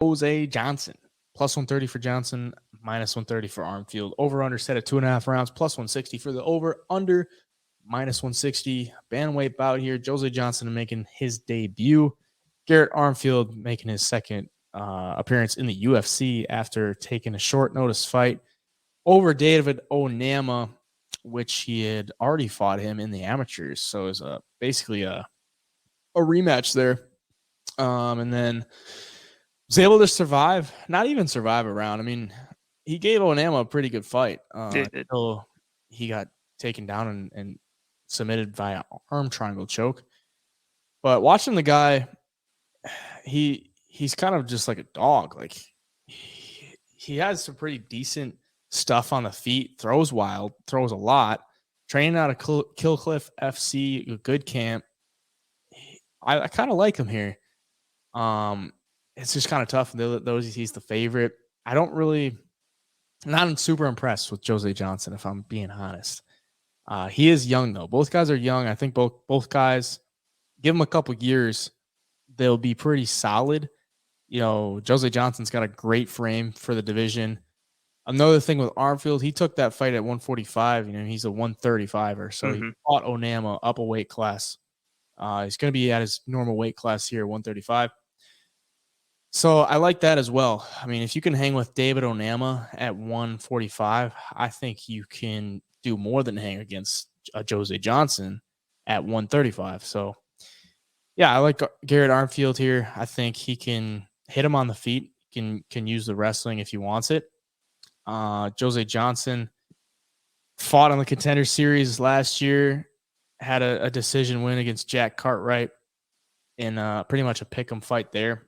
Jose Johnson. Plus 130 for Johnson, minus 130 for Armfield. Over-under set at 2.5 rounds, plus 160 for the over-under, minus 160. Bantamweight bout here. Jose Johnson making his debut. Garrett Armfield making his second appearance in the UFC after taking a short notice fight over David Onama, which he had already fought him in the amateurs. So it was basically a rematch there. And then was able to survive, not even survive a round. I mean, he gave Onama a pretty good fight until he got taken down and submitted via arm triangle choke. But watching the guy, he's kind of just like a dog. Like he has some pretty decent stuff on the feet, throws wild, throws a lot, training out of Killcliff FC, a good camp. I kind of like him here. It's just kind of tough. Those he's the favorite. Not super impressed with Jose Johnson, if I'm being honest. He is young though. Both guys are young. I think both guys, give them a couple years, they'll be pretty solid. You know, Jose Johnson's got a great frame for the division. Another thing with Armfield, he took that fight at 145. You know, he's a 135er, so he fought Onama up a weight class. He's going to be at his normal weight class here, 135. So I like that as well. I mean, if you can hang with David Onama at 145, I think you can do more than hang against Jose Johnson at 135. So, yeah, I like Garrett Armfield here. I think he can hit him on the feet, can use the wrestling if he wants it. Jose Johnson fought on the Contender Series last year, had a decision win against Jack Cartwright in pretty much a pick'em fight there.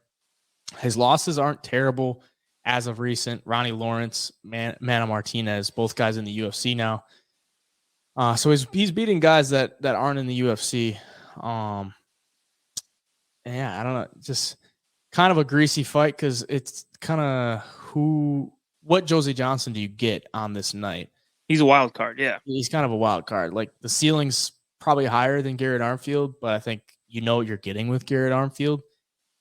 His losses aren't terrible as of recent. Ronnie Lawrence, Manny Martinez, both guys in the UFC now. So he's beating guys that aren't in the UFC. Yeah, I don't know. Just kind of a greasy fight because it's kind of what Jose Johnson do you get on this night? He's a wild card, yeah. He's kind of a wild card. Like the ceiling's probably higher than Garrett Armfield, but I think you know what you're getting with Garrett Armfield.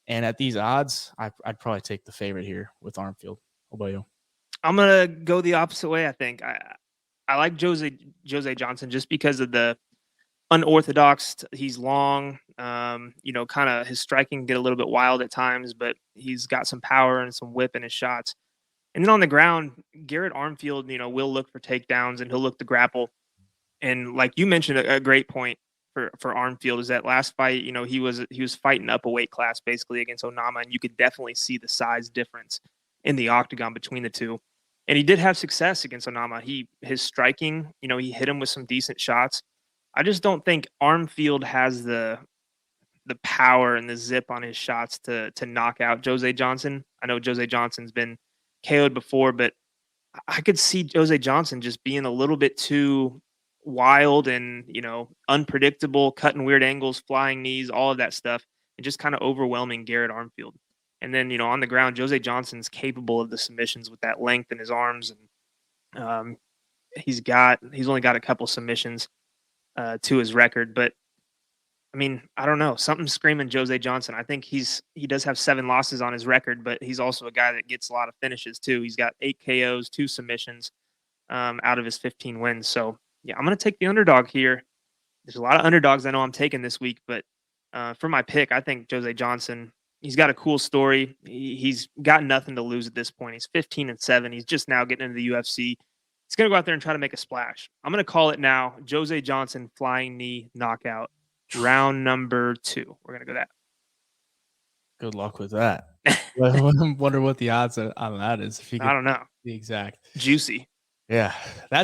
And at these odds, I'd probably take the favorite here with Armfield. How about you? I'm gonna go the opposite way. I think I like Jose Johnson just because of the unorthodox. He's long, kind of his striking can get a little bit wild at times, but he's got some power and some whip in his shots. And then on the ground, Garrett Armfield, will look for takedowns and he'll look to grapple. And like you mentioned, a great point for Armfield is that last fight, he was fighting up a weight class basically against Onama, and you could definitely see the size difference in the octagon between the two. And he did have success against Onama. His striking, he hit him with some decent shots. I just don't think Armfield has the power and the zip on his shots to knock out Jose Johnson. I know Jose Johnson's been KO'd before, but I could see Jose Johnson just being a little bit too wild and, unpredictable, cutting weird angles, flying knees, all of that stuff, and just kind of overwhelming Garrett Armfield. And then, on the ground, Jose Johnson's capable of the submissions with that length in his arms. And he's only got a couple submissions to his record. But, I mean, I don't know. Something's screaming Jose Johnson. I think he does have 7 losses on his record, but he's also a guy that gets a lot of finishes, too. He's got 8 KOs, 2 submissions out of his 15 wins. So, yeah, I'm going to take the underdog here. There's a lot of underdogs I know I'm taking this week, but for my pick, I think Jose Johnson, he's got a cool story. He's got nothing to lose at this point. He's 15-7. He's just now getting into the UFC. He's going to go out there and try to make a splash. I'm going to call it now. Jose Johnson flying knee knockout, round number 2. We're going to go that. Good luck with that. I wonder what the odds on that is. If you I don't know. The exact. Juicy. Yeah. That's